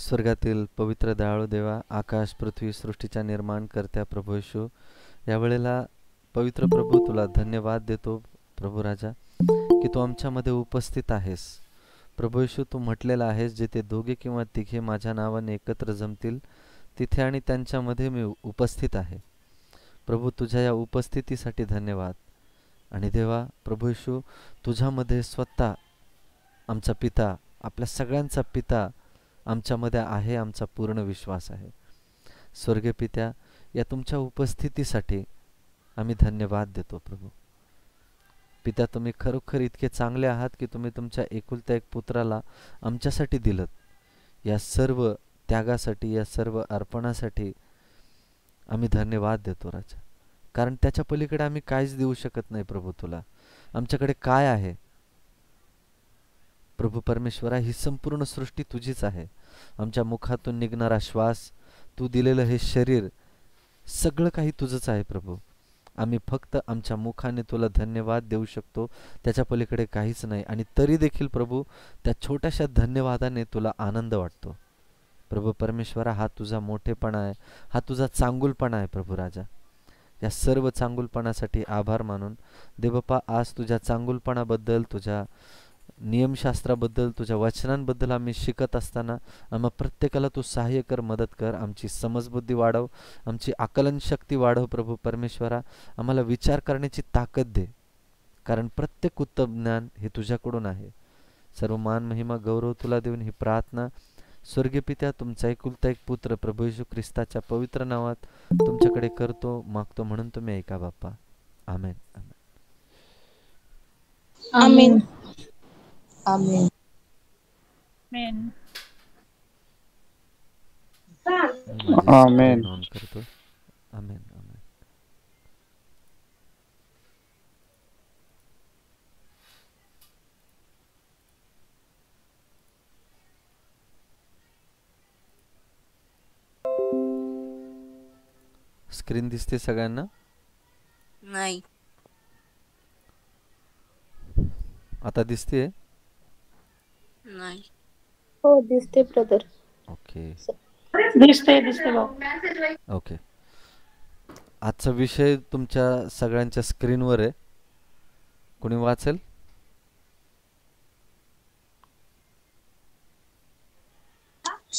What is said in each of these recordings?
स्वर्गातील पवित्र दयाळू देवा, आकाश पृथ्वी सृष्टीच्या निर्माण करत्या प्रभू येशू, यावेळेला पवित्र प्रभू तुला धन्यवाद देतो प्रभू राजा, की तू आमच्यामध्ये उपस्थित आहेस. प्रभू येशू, तू म्हटलेला आहेस, जिथे दोघे किंवा तिघे माझ्या नावाने एकत्र जमतील तिथे आणि त्यांच्यामध्ये मी उपस्थित आहे. प्रभू, तुझ्या या उपस्थितीसाठी धन्यवाद. आणि देवा प्रभू येशू, तुझ्यामध्ये स्वतः आमचा पिता, आपल्या सगळ्यांचा पिता आमच्यामध्ये आहे, आमचा पूर्ण विश्वास आहे. स्वर्गीय पित्या, या तुमच्या उपस्थितीसाठी आम्ही धन्यवाद देतो प्रभू. पिता, तुम्ही खरोखर इतके चांगले आहात की तुम्ही तुमच्या एकुलत्या एक पुत्राला आमच्यासाठी दिलत. या सर्व त्यागासाठी, या सर्व अर्पणासाठी आम्ही धन्यवाद देतो राजा, कारण त्याच्या पलीकडे आम्ही काहीच देऊ शकत नाही प्रभू. तुला आमच्याकडे काय आहे प्रभू परमेश्वरा? ही संपूर्ण सृष्टी तुझीच आहे. आमच्या मुखातून निघणारा श्वास, तू दिलेलं हे शरीर, सगळं काही तुझंच आहे प्रभू. आम्ही फक्त आमच्या मुखाने तुला धन्यवाद देऊ शकतो, त्याच्या पलीकडे काहीच नाही. आणि तरी देखील प्रभू, त्या छोट्याशा धन्यवादाने तुला आनंद वाटतो प्रभू परमेश्वरा. हा तुझा मोठेपणा आहे, हा तुझा चांगुलपणा आहे प्रभू राजा. या सर्व चांगुलपणासाठी आभार मानून देवप्पा, आज तुझ्या चांगुलपणाबद्दल, तुझ्या नियमशास्त्राबद्दल, तुझ्या वचनांबद्दल आम्ही शिकत असताना आम्हा प्रत्येकाला तू सहाय्य कर, मदत कर. आमची समजबुद्धी वाढव, आमची आकलन शक्ती वाढव प्रभू परमेश्वरा. आम्हाला विचार करण्याची ताकद दे, कारण प्रत्येक उत्तम ज्ञान हे तुझ्याकडून आहे. सर्व मान महिमा गौरव तुला देऊन ही प्रार्थना स्वर्गीय पित्या, तुमचा एकुलता एक पुत्र प्रभू येशू ख्रिस्ताच्या पवित्र नावात तुमच्याकडे करतो, मागतो, म्हणून तुम्ही ऐका बाप्पा. आमेन. आमेन. आमेन. आमेन. स्क्रीन ऑन करतो. आमेन. आमेन. स्क्रीन दिसते सगळ्यांना? नाही. आता दिसते? नाही. हो, दिसते ब्रदर. ओके. दिसते भाऊ. ओके. आजचा विषय तुमच्या सगळ्यांच्या स्क्रीनवर आहे. कोणी वाचेल?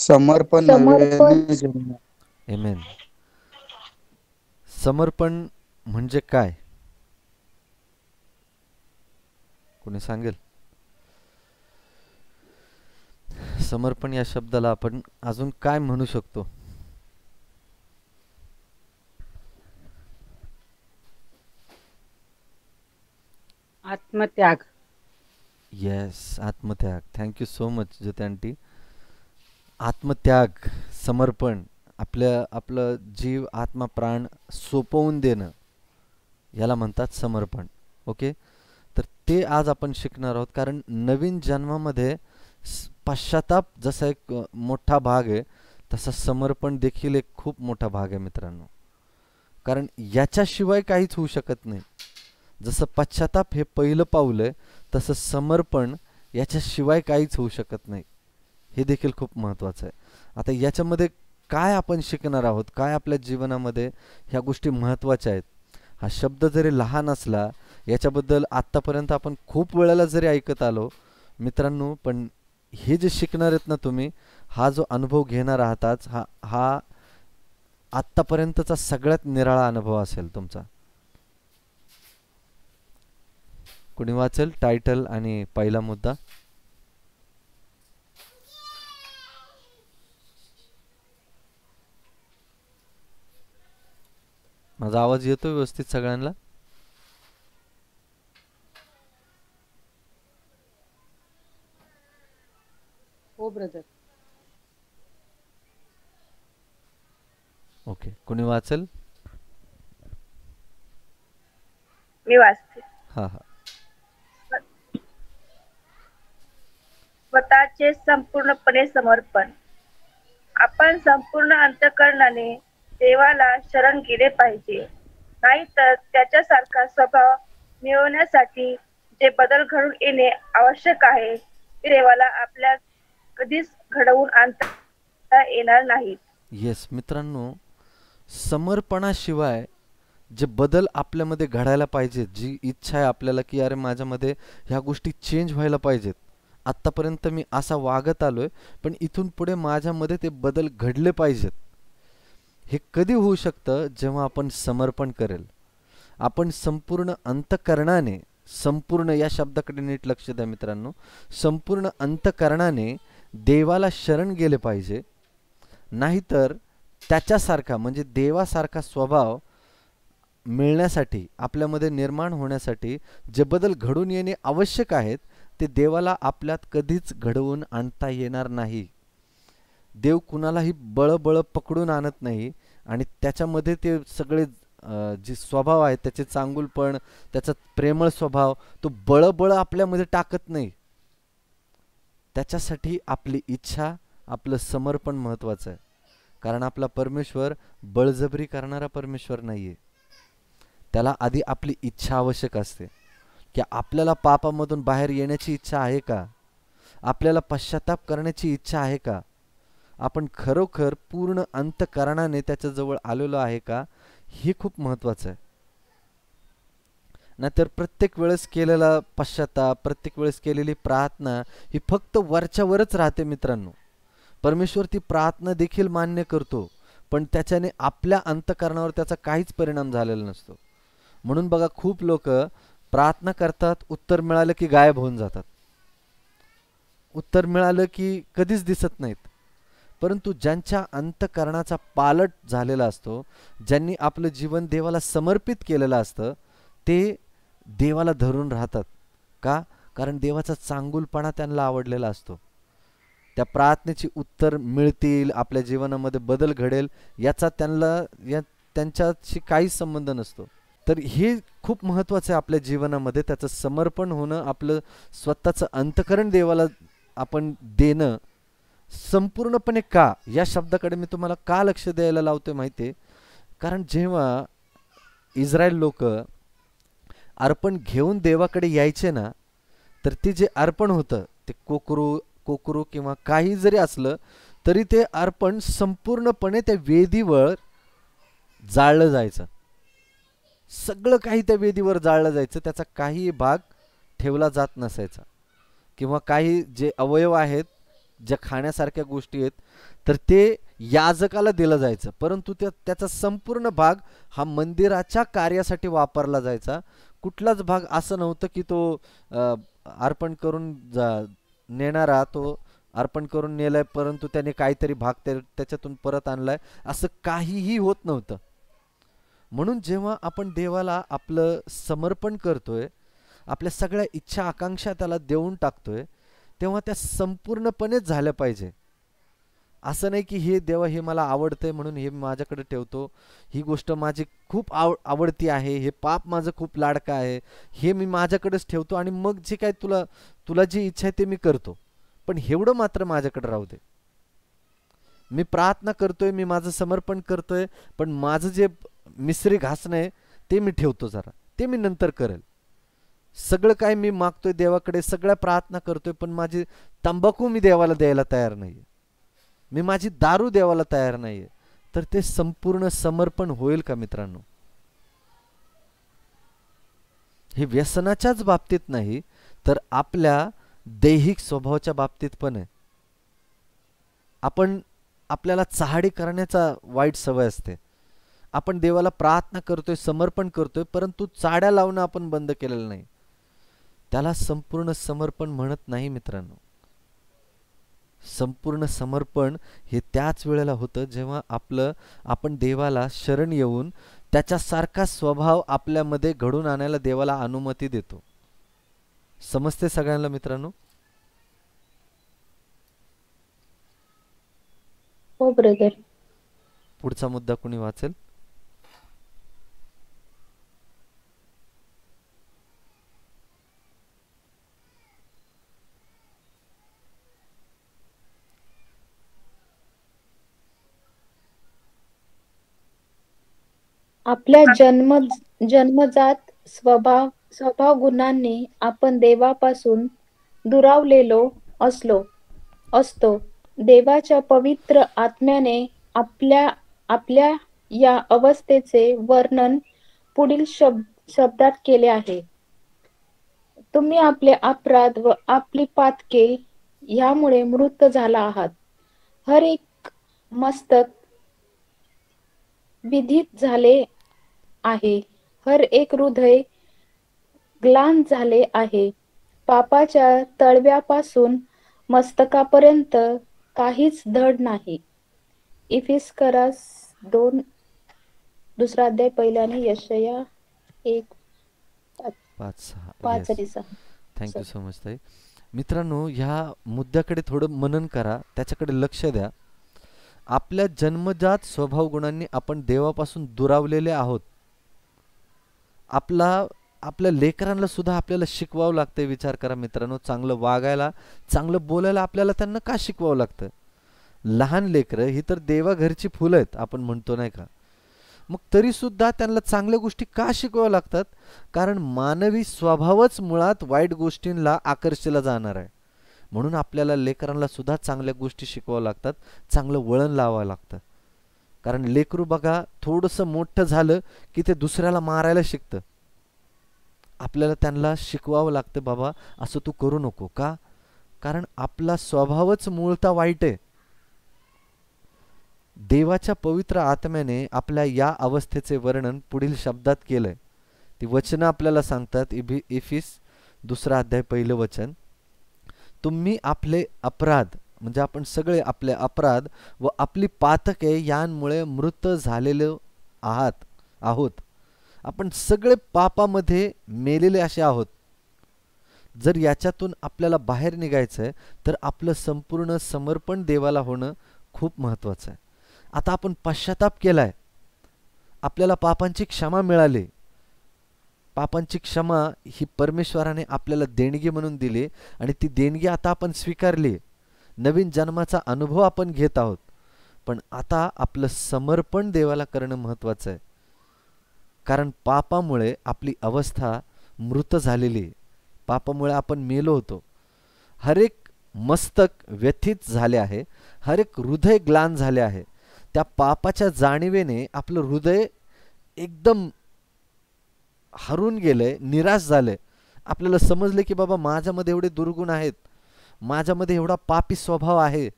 समर्पण. आमेन. समर्पण म्हणजे काय? कोणी सांगेल? समर्पण या शब्दाला आपण अजून काय म्हणू शकतो? आत्मत्याग. येस, आत्मत्याग. थँक्यू सो मच ज्योती आंटी. आत्मत्याग, समर्पण, आपलं जीव, आत्मा, प्राण सोपवून देणं, याला म्हणतात समर्पण. ओके, तर ते आज आपण शिकणार आहोत. कारण नवीन जन्मामध्ये पश्चाताप जसा एक मोठा भाग आहे, तसा समर्पण देखील एक खूप मोठा भाग आहे मित्रांनो. कारण याच्याशिवाय काहीच होऊ शकत नाही. जसं पश्चाताप हे पहिलं पाऊल आहे, तसं समर्पण याच्याशिवाय काहीच होऊ शकत नाही. हे देखील खूप महत्त्वाचं आहे. आता याच्यामध्ये काय आपण शिकणार आहोत, काय आपल्या जीवनामध्ये ह्या गोष्टी महत्त्वाच्या आहेत. हा शब्द जरी लहान असला, याच्याबद्दल आत्तापर्यंत आपण खूप वेळेला जरी ऐकत आलो मित्रांनो, पण हे जे शिकणार आहेत ना तुम्ही, हा जो अनुभव घेणार आहात आज, हा आत्तापर्यंतचा सगळ्यात निराळा अनुभव असेल तुमचा. कोणी वाचेल टायटल आणि पहिला मुद्दा? माझा आवाज येतो व्यवस्थित सगळ्यांना? हो ब्रदर. ओके, कोणी वाचेल? मी वाचते. हा हा. स्वतःचे संपूर्णपणे समर्पण. आपण संपूर्ण अंतःकरणाने देवाला शरण गेले पाहिजे, नाहीतर त्याच्यासारखा स्वभाव मिळवण्यासाठी जे बदल घडून येणे आवश्यक आहे ते देवाला आपल्या कधीच घडवून आणता करता येणार नाहीत. येस मित्रांनो, समर्पणाशिवाय जे बदल आपल्यामध्ये घडायला पाहिजेत, जी इच्छा आहे आपल्याला की अरे माझ्यामध्ये ह्या गोष्टी चेंज व्हायला पाहिजेत, आत्तापर्यंत मी असा वागत आलोय पण इथून पुढे माझ्यामध्ये ते बदल घडले पाहिजेत, हे कधी होऊ शकतं जेव्हा आपण समर्पण करेल. आपण संपूर्ण अंतःकरणाने, संपूर्ण या शब्दाकडे नीट लक्ष द्या मित्रांनो, संपूर्ण अंतःकरणाने देवाला शरण गेले पाहिजे. नाहीतर त्याच्यासारखा म्हणजे देवासारखा स्वभाव मिळण्यासाठी, आपल्यामध्ये निर्माण होण्यासाठी जे बदल घडून येणे आवश्यक आहेत ते देवाला आपल्यात कधीच घडवून आणता येणार नाही. देव कुणालाही बळबळ पकडून आणत नाही आणि त्याच्यामध्ये ते सगळे जे स्वभाव आहेत त्याचे चांगुलपण, त्याचा प्रेमळ स्वभाव तो बळबळ आपल्यामध्ये टाकत नाही. त्याच्यासाठी आपली इच्छा, आपलं समर्पण महत्वाचं आहे. कारण आपला परमेश्वर बळजबरी करणारा परमेश्वर नाहीये. त्याला आधी आपली इच्छा आवश्यक असते की आपल्याला पापामधून बाहेर येण्याची इच्छा आहे का, आपल्याला पश्चाताप करण्याची इच्छा आहे का, आपण खरोखर पूर्ण अंतःकरणाने त्याच्याजवळ आलेलो आहे का, हे खूप महत्वाचं आहे. नाहीतर प्रत्येक वेळेस केलेला पश्चाताप, प्रत्येक वेळेस केलेली प्रार्थना ही फक्त वरच्यावरच राहते मित्रांनो. परमेश्वर ती प्रार्थना देखील मान्य करतो पण त्याच्याने आपल्या अंतःकरणावर त्याचा काहीच परिणाम झालेला नसतो. म्हणून बघा, खूप लोक प्रार्थना करतात, उत्तर मिळालं की गायब होऊन जातात, उत्तर मिळालं की कधीच दिसत नाहीत. परंतु ज्यांच्या अंतःकरणाचा पालट झालेला असतो, ज्यांनी आपलं जीवन देवाला समर्पित केलेलं असतं, ते देवाला धरून राहतात. का? कारण देवाचा चांगुलपणा त्यांना आवडलेला असतो. त्या प्रार्थनेची उत्तर मिळतील, आपल्या जीवनामध्ये बदल घडेल याचा त्यांच्याशी काहीच संबंध नसतो. तर हे खूप महत्वाचं आहे आपल्या जीवनामध्ये, त्याचं समर्पण होणं, आपलं स्वतःचं अंतःकरण देवाला आपण देणं संपूर्णपणे. का या शब्दाकडे मी तुम्हाला का लक्ष द्यायला लावतोय माहिती आहे? कारण जेव्हा इस्रायल लोक अर्पण घेऊन देवाकडे यायचे ना, तर ते जे अर्पण होतं ते कोकरू किंवा काही जरी असलं तरी ते अर्पण संपूर्णपणे त्या वेदीवर जाळलं जायचं. सगळं काही त्या वेदीवर जाळलं जायचं, त्याचा काही भाग ठेवला जात नसायचा. किंवा काही जे अवयव आहेत, ज्या खाण्यासारख्या गोष्टी आहेत, तर ते याजकाला दिलं जायचं. परंतु त्याचा संपूर्ण भाग हा मंदिराच्या कार्यासाठी वापरला जायचा. कुठलाच भाग असं नव्हतं की तो अर्पण करून नेणारा तो अर्पण करून नेलाय परंतु त्याने काहीतरी भाग त्याच्यातून परत आणलाय, असं काहीही होत नव्हतं. म्हणून जेव्हा आपण देवाला आपलं समर्पण करतोय, आपल्या सगळ्या इच्छा आकांक्षा त्याला देऊन टाकतोय, तेव्हा त्या संपूर्णपणेच झाल्या पाहिजे. असं नाही की हे देवा हे मला आवडतंय म्हणून हे माझ्याकडे ठेवतो, ही गोष्ट माझी खूप आवडती आहे, हे पाप माझं खूप लाडकं आहे, हे मी माझ्याकडेच ठेवतो आणि मग जे काय तुला जी इच्छा आहे ते मी करतो, पण एवढं मात्र माझ्याकडे राहू दे. मी प्रार्थना करतोय, मी माझं समर्पण करतोय, पण माझं जे मिसरी घासणं आहे ते मी ठेवतो जरा, ते मी नंतर करेल. सगळं काय मी मागतोय देवाकडे, सगळ्या प्रार्थना करतोय, पण माझी तंबाखू मी देवाला द्यायला तयार नाहीये, मी माझी दारू देवाला तयार नाहीये. तर ते संपूर्ण समर्पण होईल का मित्रांनो? हे व्यसनाच्याच बाबतीत नाही तर आपल्या दैहिक स्वभावाच्या बाबतीत पण आहे. आपल्याला चहाडी करण्याचा वाईट सवय असते. आपण देवाला प्रार्थना करतोय, समर्पण करतोय, परंतु चाड्या लावणं आपण बंद केलेलं नाही. त्याला संपूर्ण समर्पण म्हणत नाही मित्रांनो. संपूर्ण समर्पण हे त्याच वेळेला होतं जेव्हा आपण देवाला शरण येऊन त्याच्यासारखा स्वभाव आपल्यामध्ये घडून आणायला देवाला अनुमती देतो. समजते सगळ्यांना मित्रांनो? हो ब्रदर. पुढचा मुद्दा कोणी वाचेल? आपल्या जन्मजात स्वभाव गुणांनी आपण देवापासून दुरावलेलो असतो. देवाच्या पवित्र आत्म्याने आपल्या आपल्या या अवस्थेचे वर्णन पुढील शब्दात केले आहे. तुम्ही आपले अपराध व आपली पातके यामुळे मृत झाला आहात. हर एक मस्तक विधित झाले आहे. हर एक हृदय ग्लान झाले आहे. पापाच्या तळव्यापासून मस्तकापर्यंत काहीच धड नाही. इफिस्करास 2 दुसरा अध्याय पहिल्याने यशया 1:5 आणि 6. थँक्यू सो मच ताई. मित्रांनो, ह्या मुद्द्याकडे थोडं मनन करा, त्याच्याकडे लक्ष द्या. आपल्या जन्मजात स्वभाव गुणांनी आपण देवापासून दुरावलेले आहोत. आपल्या लेकरांना सुद्धा आपल्याला शिकवावं लागतं. विचार करा मित्रांनो, चांगलं वागायला, चांगलं बोलायला आपल्याला त्यांना का शिकवावं लागतं? लहान लेकरं ही तर देवा घरची फुलं आहेत आपण म्हणतो नाही का? मग तरी सुद्धा त्यांना चांगल्या गोष्टी का शिकवाव्या लागतात? कारण मानवी स्वभावच मुळात वाईट गोष्टींना आकर्षिला जाणार आहे. म्हणून आपल्याला लेकरांना सुद्धा चांगल्या गोष्टी शिकवाव्या लागतात, चांगलं वळण लावावं लागतं. कारण लेकरू बघा थोडंसं मोठं झालं की ते दुसऱ्याला मारायला शिकतं. आपल्याला त्यांना शिकवावं लागतं, बाबा असं तू करू नको. का? कारण आपला स्वभावच मूळतः वाईट आहे. देवाच्या पवित्र आत्म्याने आपल्या या अवस्थेचे वर्णन पुढील शब्दात केलंय. ती वचनं आपल्याला सांगतात. इफिस 2 अध्याय 1 वचन, तुम्ही आपले अपराध म्हणजे आपण सगळे आपले अपराध व आपली पातके यांमुळे मृत झालेले आहोत. आपण सगळे पापामध्ये मेलेले असे आहोत. जर याच्यातून आपल्याला बाहेर निघायचं आहे तर आपलं संपूर्ण समर्पण देवाला होणं खूप महत्वाचं आहे. आता आपण पश्चाताप केलाय, आपल्याला पापांची क्षमा मिळाली. पापांची क्षमा ही परमेश्वराने आपल्याला देणगी म्हणून दिली आणि ती देणगी आता आपण स्वीकारली. नवीन जन्माचा अनुभव आपण घेत आहोत. पण आता आपलं समर्पण देवाला करणं महत्वाचं आहे. कारण पापामुळे आपली अवस्था मृत झालेली आहे. पापामुळे आपण मेलो होतो. हर एक मस्तक व्यथित झाले आहे, हर एक हृदय ग्लान झाले आहे. त्या पापाच्या जाणीवेने आपलं हृदय एकदम हरून गेलंय, निराश झालंय. आपल्याला समजले की बाबा माझ्यामध्ये एवढे दुर्गुण आहेत, माझ्यामध्ये एवढा पापी स्वभाव आहे.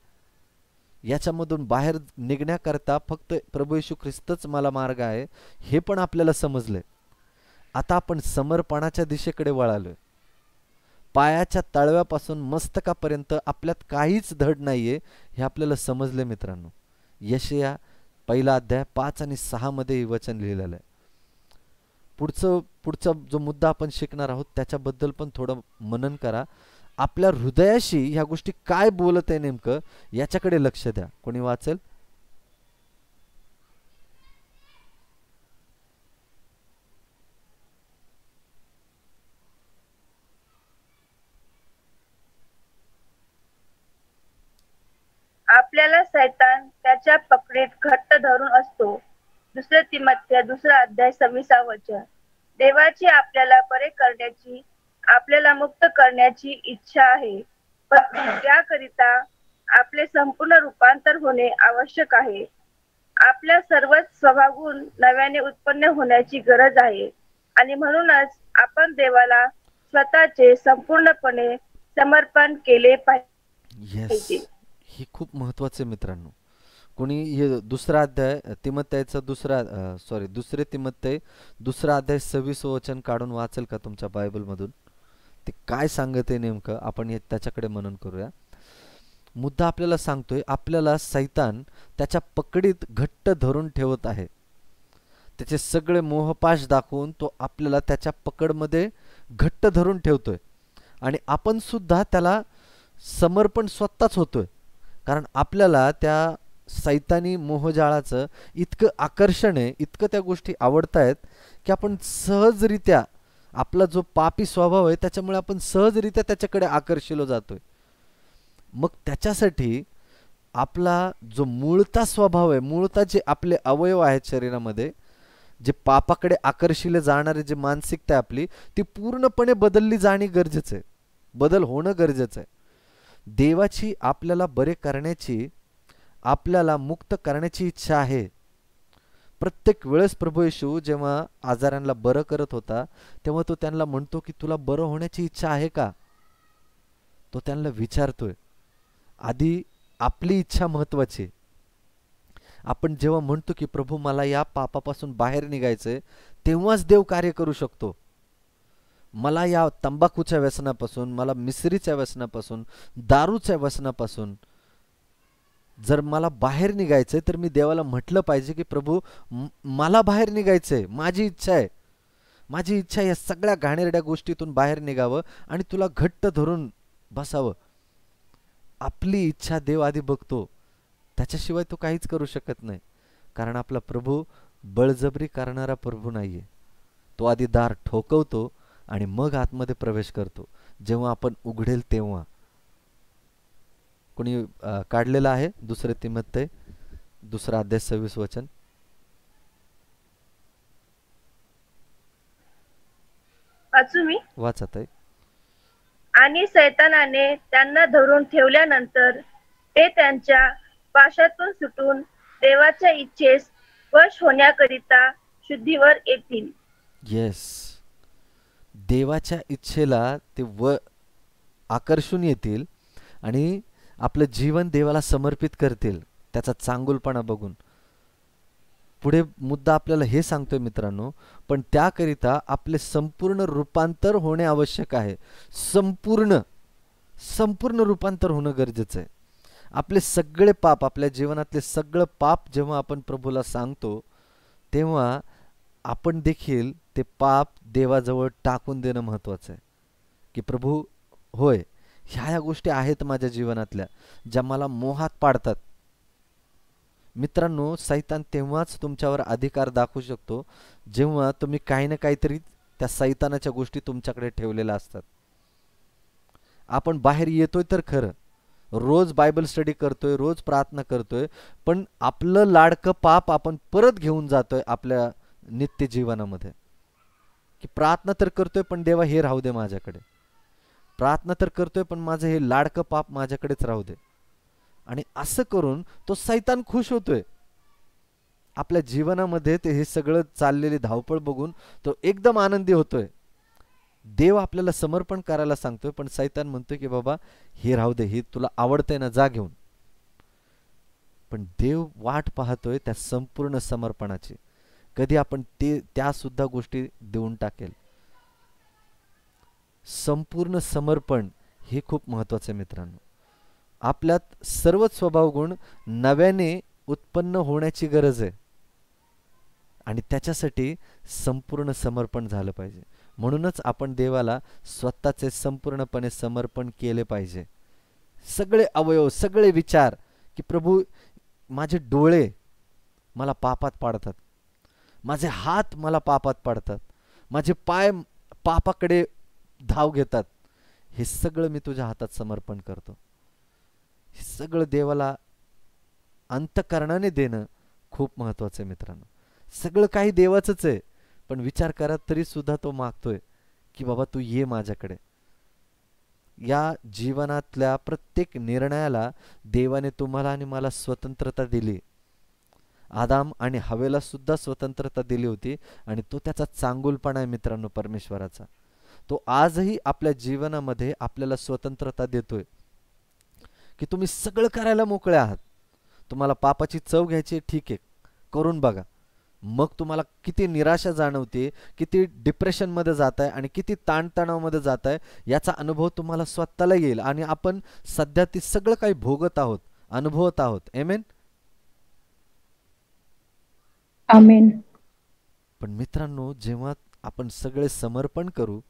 याच्यामधून बाहेर निघण्याकरता फक्त प्रभू येशू ख्रिस्तच मला मार्ग आहे, हे पण आपल्याला समजलंय. आता आपण समर्पणाच्या दिशेकडे वळालोय. पायाच्या तळव्यापासून मस्तकापर्यंत आपल्यात काहीच धड नाहीये हे आपल्याला समजले मित्रांनो. यशया 1 अध्याय 5 आणि 6 मध्ये हे वचन लिहिलेलं आहे. पुढचा जो मुद्दा आपण शिकणार आहोत त्याच्याबद्दल पण थोडं मनन करा. आपल्या हृदयाशी ह्या गोष्टी काय बोलत आहे नेमकं याच्याकडे लक्ष द्या. कोणी वाचेल? आपल्याला सैतान त्याच्या पकडीत घट्ट धरून असतो. 2 तिमोथेय 2 अध्याय 26 वचन. देवाची आपल्याला बरे करण्याची, आपल्याला मुक्त करण्याची इच्छा आहे. पण त्याकरिता आपले संपूर्ण रूपांतर होणे आवश्यक आहे. आपल्या सर्वच स्वभावगुण नव्याने उत्पन्न होण्याची गरज आहे. आणि म्हणूनच आपण देवाला स्वतःचे संपूर्णपणे समर्पण केले पाहिजे. ही खूप महत्वाचे मित्रांनो. कोणी हे 2 अध्याय तिमोथेयचा 2 तिमोथेय 2 अध्याय 26 वचन काढून वाचेल का तुमच्या बायबल मधून? ते काय सांगत आहे नेमकं आपण त्याच्याकडे मनन करूया. मुद्दा आपल्याला सांगतोय, आपल्याला सैतान त्याच्या पकडीत घट्ट धरून ठेवत आहे. त्याचे सगळे मोहपाश दाखवून तो आपल्याला त्याच्या पकडमध्ये घट्ट धरून ठेवतोय. आणि आपण सुद्धा त्याला समर्पण स्वतःच होतोय. कारण आपल्याला त्या सैतानी मोहजाळाचं इतकं आकर्षण आहे, इतकं त्या गोष्टी आवडतायत की आपण सहजरित्या आपला जो पापी स्वभाव आहे त्याच्यामुळे आपण सहजरित्या त्याच्याकडे आकर्षिलो जातोय. मग त्याच्यासाठी आपला जो मूळता स्वभाव आहे, मूळता जे आपले अवयव आहेत शरीरामध्ये, जे पापाकडे आकर्षिले जाणारे जे मानसिकता आहे आपली, ती पूर्णपणे बदलली जाणे गरजेचं आहे. बदल होणं गरजेचं आहे. देवाची आपल्याला बरे करण्याची, आपल्याला मुक्त करण्याची इच्छा आहे. प्रत्येक वेळेस प्रभू येशू जेव्हा आजारांना बरं करत होता तेव्हा तो त्यांना म्हणतो की तुला बरं होण्याची इच्छा आहे का? तो त्यांना विचारतोय. आधी आपली इच्छा महत्वाची. आपण जेव्हा म्हणतो की प्रभू मला या पापापासून बाहेर निघायचंय, तेव्हाच देव कार्य करू शकतो. मला या तंबाखूच्या व्यसनापासून, मला मिसरीच्या व्यसनापासून, दारूच्या व्यसनापासून जर मला बाहेर निघायचंय तर मी देवाला म्हटलं पाहिजे की प्रभू मला बाहेर निघायचंय, माझी इच्छा आहे. माझी इच्छा या सगळ्या घाणेरड्या गोष्टीतून बाहेर निघावं आणि तुला घट्ट धरून बसावं. आपली इच्छा देव आधी बघतो, त्याच्याशिवाय तो काहीच करू शकत नाही. कारण आपला प्रभू बळजबरी करणारा प्रभू नाहीये. तो आधी दार ठोकवतो आणि मग आतमध्ये प्रवेश करतो, जेव्हा आपण उघडेल तेव्हा. कोणी काढलेलं आहे 2 तिमोथेय 2 अध्याय 26 वचन? वाचू मी? वाचत आहे. आणि सैतानाने त्यांना धरून ठेवल्यानंतर ते त्यांच्या पाशातून सुटून देवाच्या इच्छेस वश होण्याकरिता शुद्धीवर येतील. येस, देवाच्या इच्छेला ते आकर्षून येतील आणि आपलं जीवन देवाला समर्पित करतील त्याचा चांगुलपणा बघून. पुढे मुद्दा आपल्याला हे सांगतोय मित्रांनो, पण त्याकरिता आपले संपूर्ण रूपांतर होणे आवश्यक आहे. संपूर्ण रूपांतर होणं गरजेचं आहे. आपले सगळे पाप, आपल्या जीवनातले सगळं पाप जेव्हा आपण प्रभूला सांगतो तेव्हा आपण देखील ते पाप देवाजवळ टाकून देणं महत्वाचं आहे. की प्रभू होय, ह्या गोष्टी आहेत माझ्या जीवनातल्या ज्या मला मोहात पाडतात. मित्रांनो, सैतान तेव्हाच तुमच्यावर अधिकार दाखवू शकतो जेव्हा तुम्ही काही ना काहीतरी त्या सैतानाच्या गोष्टी तुमच्याकडे ठेवलेल्या असतात. आपण बाहेर येतोय तर खरं, रोज बायबल स्टडी करतोय, रोज प्रार्थना करतोय, पण आपलं लाडकं पाप आपण परत घेऊन जातोय आपल्या नित्य जीवनामध्ये. की प्रार्थना तर करतोय पण देवा हे राहू दे माझ्याकडे, प्रार्थना तर करतोय पण माझं हे लाडकं पाप माझ्याकडेच राहू दे. आणि असं करून तो सैतान खुश होतोय. आपल्या जीवनामध्ये ते हे सगळं चाललेली धावपळ बघून तो एकदम आनंदी होतोय. देव आपल्याला समर्पण करायला सांगतोय पण सैतान म्हणतोय की बाबा हे राहू दे, हे तुला आवडतंय ना, जा घेऊन. पण देव वाट पाहतोय त्या संपूर्ण समर्पणाची, कधी आपण त्या सुद्धा गोष्टी देऊन टाकेल. संपूर्ण समर्पण हे खूप महत्वाचं आहे मित्रांनो. आपल्यात सर्वच स्वभाव गुण नव्याने उत्पन्न होण्याची गरज आहे आणि त्याच्यासाठी संपूर्ण समर्पण झालं पाहिजे. म्हणूनच आपण देवाला स्वतःचे संपूर्णपणे समर्पण केले पाहिजे. सगळे अवयव, सगळे विचार, की प्रभू माझे डोळे मला पापात पाडतात, माझे हात मला पापात पाडतात, माझे पाय पापाकडे धाव घेतात, हे सगळं मी तुझ्या हातात समर्पण करतो. हे सगळं देवाला अंतःकरणाने देणं खूप महत्वाचं आहे मित्रांनो. सगळं काही देवाचंच आहे, पण विचार करा तरी सुद्धा तो मागतोय की बाबा तू ये माझ्याकडे. या जीवनातल्या प्रत्येक निर्णयाला देवाने तुम्हाला आणि मला स्वतंत्रता दिली. आदाम आणि हवेला सुद्धा स्वतंत्रता दिली होती आणि तो त्याचा चांगुलपणा आहे मित्रांनो परमेश्वराचा. तो आजही आपल्या जीवनामध्ये आपल्याला स्वतंत्रता देतोय की तुम्ही सगळं करायला मोकळे आहात. तुम्हाला पापाची चव घ्यायची, ठीक आहे, करून बघा. मग तुम्हाला किती निराशा जाणवते, किती डिप्रेशनमध्ये जाताय आणि किती ताणतणावामध्ये जाताय याचा अनुभव तुम्हाला स्वतःला येईल आणि आपण सध्या ती सगळं काही भोगत आहोत, अनुभवत आहोत. आमेन. आमेन. पण मित्रांनो, जेव्हा आपण सगळे समर्पण करू,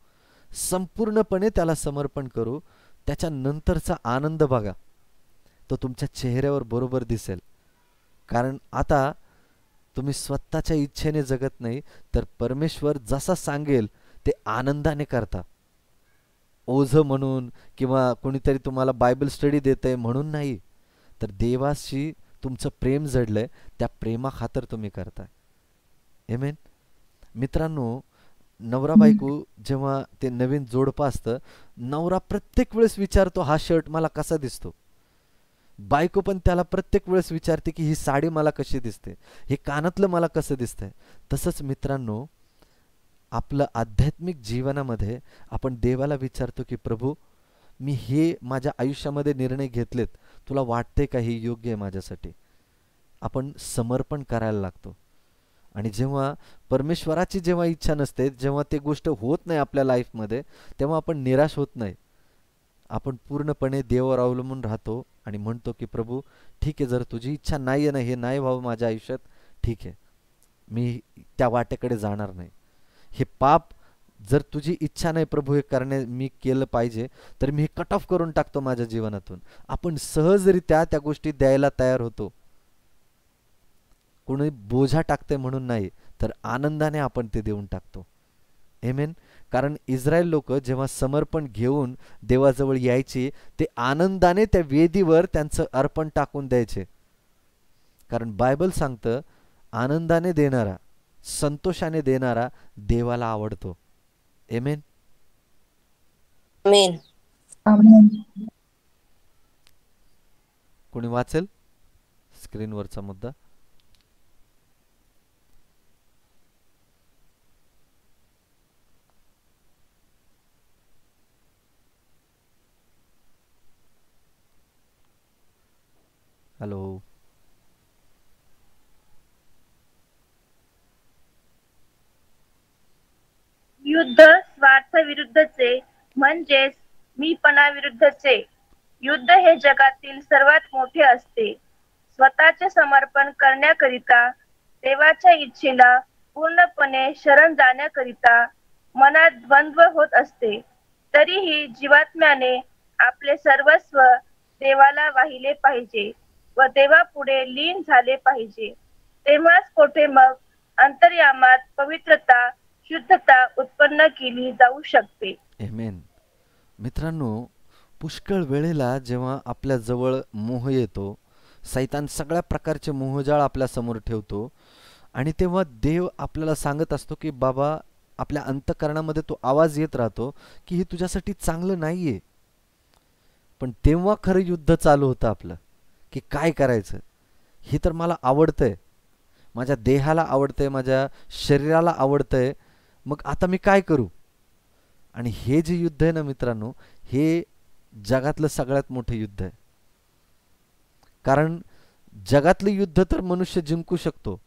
संपूर्णपणे त्याला समर्पण करू, त्याच्यानंतरचा आनंद बघा, तो तुमच्या चेहऱ्यावर बरोबर दिसेल. कारण आता तुम्ही स्वतःच्या इच्छेने जगत नाही, तर परमेश्वर जसा सांगेल ते आनंदाने करता. ओझं म्हणून किंवा कोणीतरी तुम्हाला बायबल स्टडी देतंय म्हणून नाही, तर देवाशी तुमचं प्रेम जडलंय, त्या प्रेमाखातर तुम्ही करताय. आमेन. मित्रांनो, नवरा बायको जेव्हा ते नवीन जोडपं असतं, नवरा प्रत्येक वेळेस विचारतो हा शर्ट मला कसा दिसतो, बायको पण त्याला प्रत्येक वेळेस विचारते की ही साडी मला कशी दिसते, हे कानातलं मला कसं दिसतंय. तसंच मित्रांनो, आपलं आध्यात्मिक जीवनामध्ये आपण देवाला विचारतो की प्रभू, मी हे माझ्या आयुष्यामध्ये निर्णय घेतलेत, तुला वाटते का हे योग्य आहे माझ्यासाठी. आपण समर्पण करायला लागतो. आणि जेव्हा परमेश्वराची जेव्हा इच्छा नसते, जेव्हा ते गोष्ट होत नाही आपल्या लाईफमध्ये, तेव्हा आपण निराश होत नाही. आपण पूर्णपणे देवावर अवलंबून राहतो आणि म्हणतो की प्रभू ठीक आहे, जर तुझी इच्छा नाही आहे ना, हे नाही व्हावं माझ्या आयुष्यात, ठीक आहे, मी त्या वाटेकडे जाणार नाही. हे पाप जर तुझी इच्छा नाही प्रभू हे करणे मी केलं पाहिजे, तर मी हे कट ऑफ करून टाकतो माझ्या जीवनातून. आपण सहजरित्या त्या गोष्टी द्यायला तयार होतो. कोणी बोझा टाकते म्हणून नाही, तर आनंदाने आपण ते देऊन टाकतो. आमेन. कारण इस्रायल लोक जेव्हा समर्पण घेऊन देवाजवळ यायचे, ते आनंदाने त्या वेदीवर त्यांचं अर्पण टाकून द्यायचे. कारण बायबल सांगतं, आनंदाने देणारा, संतोषाने देणारा देवाला आवडतो. आमेन. आमेन. आमेन. कोणी वाचेल स्क्रीनवरचा मुद्दा? हॅलो. युद्ध स्वार्थविरुद्धचे म्हणजेच मीपणाविरुद्धचे युद्ध हे जगातील सर्वात मोठे असते. स्वतःचे समर्पण करण्याकरिता, देवाच्या इच्छेला पूर्णपणे शरण जाण्याकरिता मनात द्वंद्व होत असते. तरीही जीवात्म्याने आपले सर्वस्व देवाला वाहिले पाहिजे व देवापुढे लीन झाले पाहिजे. तेव्हाच कोठे मग अंतर्यामात पवित्रता, शुद्धता उत्पन्न केली जाऊ शकते. आमेन. मित्रांनो, पुष्कळ वेळेला जेव्हा आपल्या जवळ मोह येतो, सैतान सगळ्या प्रकारचे मोहजाळ आपल्या समोर ठेवतो, आणि तेव्हा देव आपल्याला सांगत असतो की बाबा, आपल्या अंतःकरणामध्ये तो आवाज येत राहतो की हे तुझ्यासाठी चांगलं नाहीये. पण तेव्हा खरं युद्ध चालू होतं आपलं, की काय करायचं. हे तर मला आवडतंय, माझ्या देहाला आवडतंय, माझ्या शरीराला आवडतंय, मग आता मी काय करू. आणि हे जे युद्ध आहे ना मित्रांनो, हे जगातलं सगळ्यात मोठं युद्ध आहे. कारण जगातलं युद्ध तर मनुष्य जिंकू शकतो,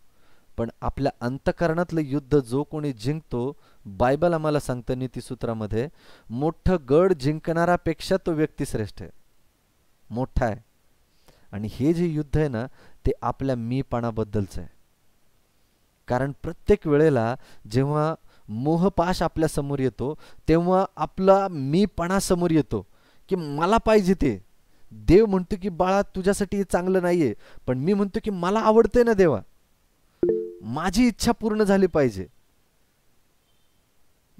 पण आपल्या अंतःकरणातलं युद्ध जो कोणी जिंकतो, बायबल आम्हाला सांगतं नीतिसूत्रामध्ये, मोठं गड जिंकणारापेक्षा तो व्यक्ती श्रेष्ठ आहे, मोठा आहे. आणि हे जे युद्ध आहे ना, ते आपल्या मीपणाबद्दलचं आहे. कारण प्रत्येक वेळेला जेव्हा मोहपाश आपल्या समोर येतो, तेव्हा आपला मीपणा समोर येतो की मला पाहिजे ते. देव म्हणतो की बाळा, तुझ्यासाठी हे चांगलं नाहीये, पण मी म्हणतो की मला आवडतंय ना देवा, माझी इच्छा पूर्ण झाली पाहिजे,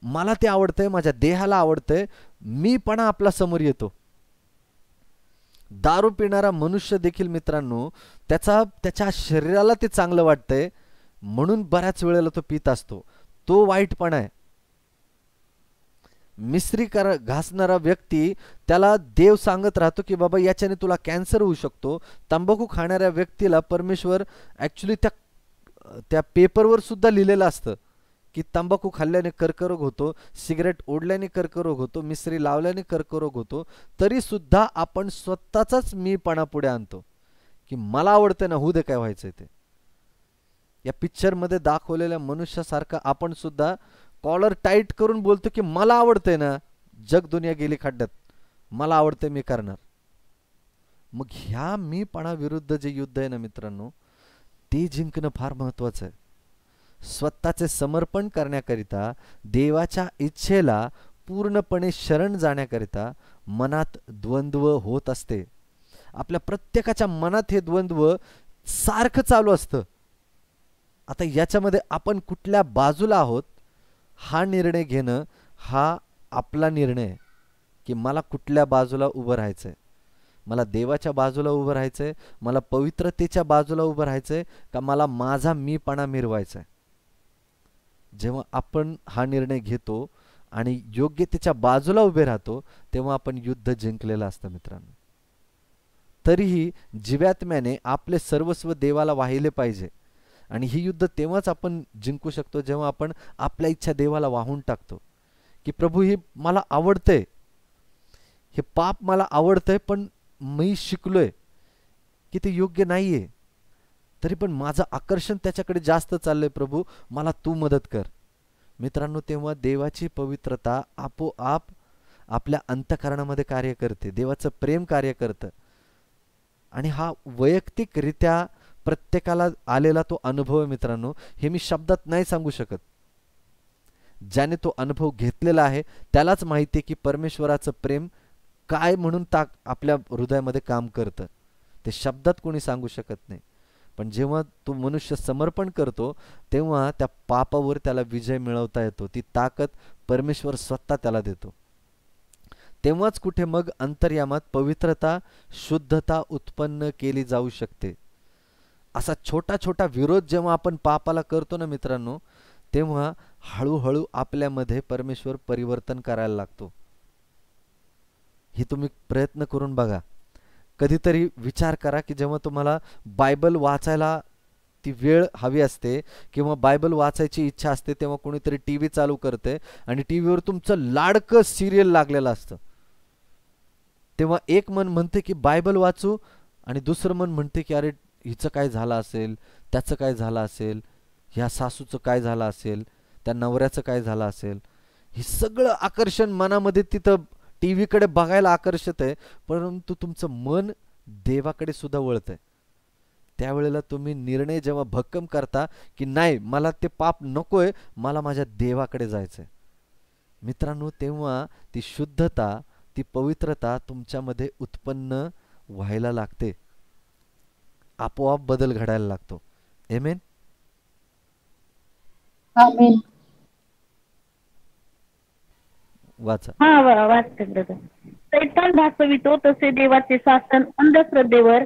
मला ते आवडतंय, माझ्या देहाला आवडतंय. मीपणा आपला समोर येतो. दारू पिणारा मनुष्य देखील मित्रांनो, त्याच्या शरीराला ते चांगलं वाटतंय म्हणून बऱ्याच वेळेला तो पित असतो. तो वाईटपणा आहे. मिश्री घासणारा व्यक्ती, त्याला देव सांगत राहतो की बाबा याच्याने तुला कॅन्सर होऊ शकतो. तंबाखू खाणाऱ्या व्यक्तीला परमेश्वर ॲक्च्युली त्या पेपरवर सुद्धा लिहिलेलं असतं की तंबाखू खाल्ल्याने कर्करोग होतो, सिगरेट ओढल्याने कर्करोग होतो, मिश्री लावल्याने कर्करोग होतो. तरी सुद्धा आपण स्वतःचाच मीपणा पुढे आणतो की मला आवडतं ना, होऊ दे काय व्हायचंय ते. या पिक्चरमध्ये दाखवलेल्या मनुष्यासारखं आपण सुद्धा कॉलर टाईट करून बोलतो की मला आवडतंय ना, जग दुनिया गेली खड्ड्यात, मला आवडतंय, मी करणार. मग ह्या मीपणाविरुद्ध जे युद्ध आहे ना मित्रांनो, ते जिंकणं फार महत्वाचं आहे. स्वतःचे समर्पण करण्याकरिता, देवाच्या इच्छेला पूर्णपणे शरण जाण्याकरिता मनात द्वंद्व होत असते. आपल्या प्रत्येकाच्या मनात हे द्वंद्व सारखं चालू असतं. आता याच्यामध्ये आपण कुठल्या बाजूला आहोत हा निर्णय घेणं, हा आपला निर्णय आहे की मला कुठल्या बाजूला उभं राहायचंय. मला देवाच्या बाजूला उभं राहायचंय, मला पवित्रतेच्या बाजूला उभं राहायचंय, का मला माझा मीपणा मिरवायचा आहे. जेव्हा आपण हा निर्णय घेतो आणि योग्यतेच्या बाजूला उभे राहतो तेव्हा आपण युद्ध जिंकलेलं असतं मित्रांनो. तरीही जीवात्म्याने आपले सर्वस्व देवाला वाहिले पाहिजे आणि ही युद्ध तेव्हाच आपण जिंकू शकतो जेव्हा आपण आपल्या इच्छा देवाला वाहून टाकतो की प्रभू हे मला आवडतंय, हे पाप मला आवडतंय, पण मी शिकलोय की ते योग्य नाहीये, तरी पण माझं आकर्षण त्याच्याकडे जास्त चाललंय. प्रभू मला तू मदत कर. मित्रांनो, तेव्हा देवाची पवित्रता आपोआप आपल्या अंतःकरणामध्ये कार्य करते, देवाचं प्रेम कार्य करतं. आणि हा वैयक्तिकरित्या प्रत्येकाला आलेला तो अनुभव आहे मित्रांनो, हे मी शब्दात नाही सांगू शकत. ज्याने तो अनुभव घेतलेला आहे त्यालाच माहिती आहे की परमेश्वराचं प्रेम काय म्हणून आपल्या हृदयामध्ये काम करतं. ते शब्दात कोणी सांगू शकत नाही. पण जेव्हा तो मनुष्य समर्पण करतो तेव्हा त्या पापावर त्याला विजय मिळवता येतो. ती ताकद परमेश्वर स्वतः त्याला देतो. तेव्हाच कुठे मग अंतर्यामात पवित्रता, शुद्धता उत्पन्न केली जाऊ शकते. असा छोटा छोटा विरोध जेव्हा आपण पापाला करतो ना मित्रांनो, तेव्हा हळूहळू आपल्यामध्ये परमेश्वर परिवर्तन करायला लागतो. हे तुम्ही प्रयत्न करून बघा. कधीतरी विचार करा की जेव्हा तुम्हाला बायबल वाचायला ती वेळ हवी असते किंवा बायबल वाचायची इच्छा असते, तेव्हा कोणीतरी टीव्ही चालू करते आणि टीव्हीवर तुमचं लाडकं सिरियल लागलेलं असतं. तेव्हा एक मन म्हणते की बायबल वाचू आणि दुसरं मन म्हणते की अरे हिचं काय झालं असेल, त्याचं काय झालं असेल, ह्या सासूचं काय झालं असेल, त्या नवऱ्याचं काय झालं असेल. हे सगळं आकर्षण मनामध्ये तिथं टीव्हीकडे बघायला आकर्षित आहे, परंतु तुमचं मन देवाकडे सुद्धा वळतंय. त्यावेळेला तुम्ही निर्णय जेव्हा भक्कम करता की नाही मला ते पाप नकोय, मला माझ्या देवाकडे जायचंय, मित्रांनो, तेव्हा ती शुद्धता, ती पवित्रता तुमच्यामध्ये उत्पन्न व्हायला लागते. आपोआप बदल घडायला लागतो. आमेन. आमेन. वाचा. वाचते ब्रदर. सैतान भासवितो तसे देवाचे शासन अंधश्रद्धेवर